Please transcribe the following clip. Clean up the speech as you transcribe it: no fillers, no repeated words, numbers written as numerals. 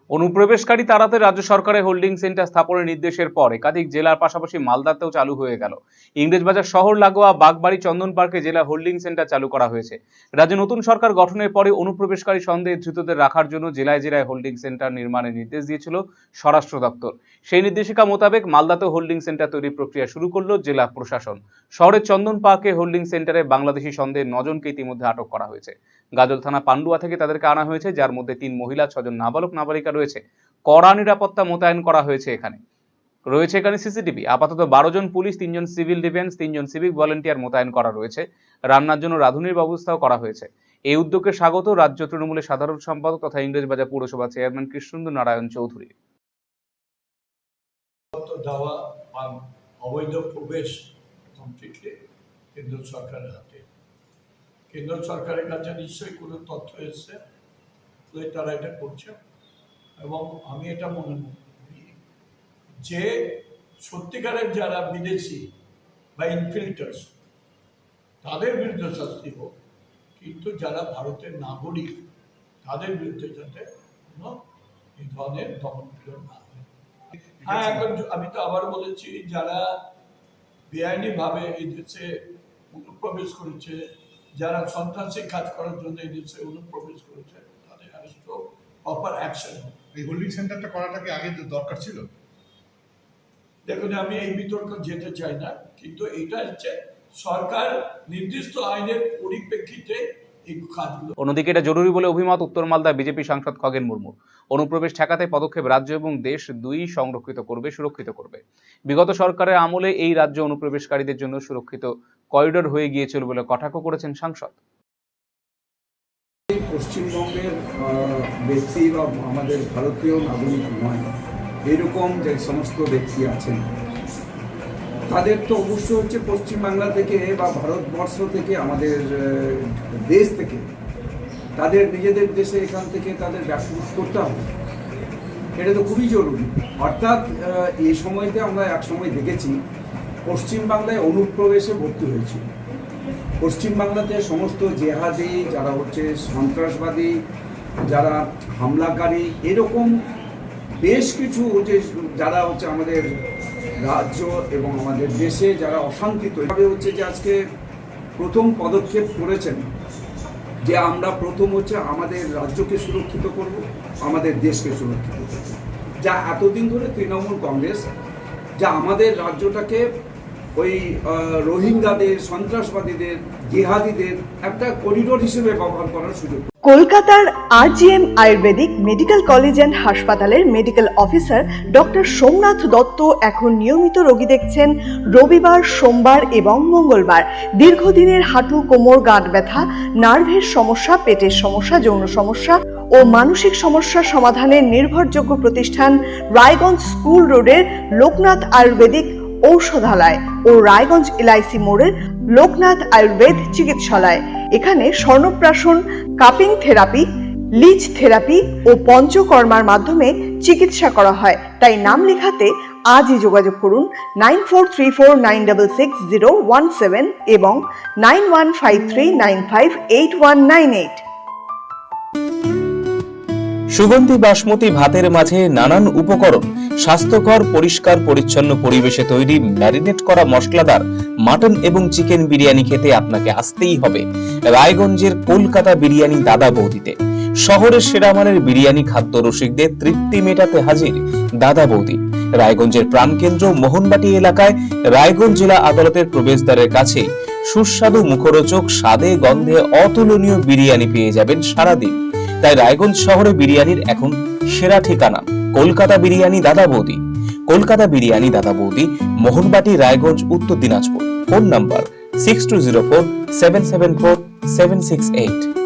অনুপ্রবেশকারী তাড়াতে রাজ্য সরকারের হোল্ডিং সেন্টার স্থাপনের নির্দেশের পর একাধিক জেলার পাশাপাশি মালদাতেও চালু হয়ে গেল। ইংরেজবাজার শহর লাগোয়া বাগবাড়ি চন্দন পার্কে জেলা হোল্ডিং সেন্টার চালু করা হয়েছে। রাজ্যে নতুন সরকার গঠনের পরে অনুপ্রবেশকারী সন্দেহে ধৃতদের রাখার জন্য জেলায় জেলায় হোল্ডিং সেন্টার নির্মাণের নির্দেশ দিয়েছিল স্বরাষ্ট্র দপ্তর। সেই নির্দেশিকা মোতাবেক মালদাতেও হোল্ডিং সেন্টার তৈরির প্রক্রিয়া শুরু করল জেলা প্রশাসন। শহরের চন্দন পার্কে হোল্ডিং সেন্টারে বাংলাদেশি সন্দেহে 9 জনকে ইতিমধ্যে আটক করা হয়েছে। গাজল থানা পান্ডুয়া থেকে তাদেরকে আনা হয়েছে, যার মধ্যে 3 মহিলা, 6 জন নাবালক নাবালিকা রয়েছে। কড়া নিরাপত্তা মোতায়েন করা হয়েছে। এখানে সিসিটিভি। আপাতত 12 জন পুলিশ, 3 জন সিভিল ডিফেন্স, 3 জন সিভিক ভলেন্টিয়ার মোতায়েন করা রয়েছে। রান্নার জন্য রাঁধুনির ব্যবস্থাও করা হয়েছে। এই উদ্যোগকে স্বাগত রাজ্য তৃণমূলের সাধারণ সম্পাদক তথা ইংরেজবাজার পৌরসভা চেয়ারম্যান কৃষ্ণেন্দু নারায়ণ চৌধুরী। অবৈধ প্রবেশ কমপ্লিটলি কেন্দ্র সরকারের হাতে। কেন্দ্র সরকারের কাছে নিশ্চয়ই কোনো তথ্য এসছে, তারা এটা করছে। এবং আমি এটা মনে করি যে সত্যিকারের যারা বিদেশি বা ইনফিল্টার্স তাদের বিরুদ্ধে শাস্তি হোক, কিন্তু যারা ভারতের নাগরিক তাদের বিরুদ্ধে যাতে কোনো এই ধরনের দমনপীড়ন না হয়। হ্যাঁ, একদম। আমি তো আবার বলেছি, যারা বেআইনিভাবে এই দেশে অনুপ্রবেশ করেছে, যারা সন্ত্রাসী কাজ করার জন্য এই দেশে অনুপ্রবেশ করেছে, তাদের অ্যারেস্ট হোক, প্রপার অ্যাকশন হোক। এই হোল্ডিং সেন্টারটা করাটা কি আগে দরকার ছিল? দেখুন, আমি এই বিতর্ক যেতে চাই না, কিন্তু এটা হচ্ছে সরকার নির্দিষ্ট আইনের পরিপ্রেক্ষিতে এই কাজগুলো। অন্যদিকে এটা জরুরি বলে অভিমত উত্তর মালদা বিজেপি সাংসদ খগেন মুর্মু। অনুপ্রবেশ ঠেকাতে পদক্ষেপ রাজ্য এবং দেশ দুই সুরক্ষিত করবে। বিগত সরকারের আমলে এই রাজ্য অনুপ্রবেশকারীদের জন্য সুরক্ষিত করিডোর হয়ে গিয়েছিল বলে কটাক্ষ করেছেন সাংসদ। পশ্চিমবঙ্গের ব্যক্তি বা আমাদের ভারতীয় নাগরিক নয়, এরকম যে সমস্ত ব্যক্তি আছেন তাদের তো অবশ্য হচ্ছে পশ্চিমবাংলা থেকে বা ভারতবর্ষ থেকে, আমাদের দেশ থেকে, তাদের নিজেদের দেশে এখান থেকে তাদের ব্যবসা করতে হবে। এটা তো খুবই জরুরি। অর্থাৎ এই সময়তে আমরা একসময় দেখেছি পশ্চিমবাংলায় অনুপ্রবেশে ভর্তি হয়েছিল। পশ্চিমবাংলাতে সমস্ত জেহাদি, যারা হচ্ছে সন্ত্রাসবাদী, যারা হামলাকারী, এরকম বেশ কিছু যারা হচ্ছে আমাদের রাজ্য এবং আমাদের দেশে যারা অশান্তি তৈরি হচ্ছে, যে আজকে প্রথম পদক্ষেপ করেছেন যে আমরা প্রথম হচ্ছে আমাদের রাজ্যকে সুরক্ষিত করব, আমাদের দেশকে সুরক্ষিত করব। যা এতদিন ধরে তৃণমূল কংগ্রেস যা আমাদের রাজ্যটাকে ওই রোহিঙ্গাদের, সন্ত্রাসবাদীদের, জিহাদিদের একটা করিডোর হিসেবে ব্যবহার করার সুযোগ। কলকাতার RGM Ayurvedic medical college and হাসপাতালের medical officer doctor Somnath Dutta এখন নিয়মিত রোগী দেখছেন রবিবার, সোমবার এবং মঙ্গলবার। দীর্ঘদিনের হাঁটু, কোমর, গাঁট ব্যথা, নার্ভের সমস্যা, পেটের সমস্যা, যৌন সমস্যা ও মানসিক সমস্যা সমাধানের নির্ভরযোগ্য প্রতিষ্ঠান রায়গঞ্জ স্কুল রোডের লোকনাথ আয়ুর্বেদিক ঔষধালয় ও রায়গঞ্জ LIC মোড়ের লোকনাথ আয়ুর্বেদ চিকিৎসালয়। এখানে স্বর্ণপ্রাশন, কাপিং থেরাপি, লিচ থেরাপি ও পঞ্চকর্মার মাধ্যমে চিকিৎসা করা হয়। তাই নাম লেখাতে আজই যোগাযোগ করুন 9434966017 এবং 9153958198। সুগন্ধি বাসমতি ভাতের মাঝে নানান উপকরণ, স্বাস্থ্যকর, পরিষ্কার পরিচ্ছন্ন পরিবেশে তৈরি ম্যারিনেট করা মশলাদার মাটন এবং চিকেন বিরিয়ানি খেতে আপনাকে আসতেই হবে রায়গঞ্জের কলকাতা বিরিয়ানি দাদা বৌদিতে। শহরের সেরা মানের বিরিয়ানি খাদ্য রসিকদের তৃপ্তি মেটাতে হাজির দাদা বৌদি। রায়গঞ্জের প্রাণকেন্দ্র মোহনবাটি এলাকায় রায়গঞ্জ জেলা আদালতের প্রবেশদ্বারের কাছে সুস্বাদু, মুখরোচক, স্বাদে গন্ধে অতুলনীয় বিরিয়ানি পেয়ে যাবেন সারাদিন। তাই রায়গঞ্জ শহরে বিরিয়ানির এখন সেরা ঠিকানা কলকাতা বিরিয়ানি দাদা বৌদি। কলকাতা বিরিয়ানি দাদা বৌদি, মোহনবাটি, রায়গঞ্জ, উত্তর দিনাজপুর। Phone number 6204774768।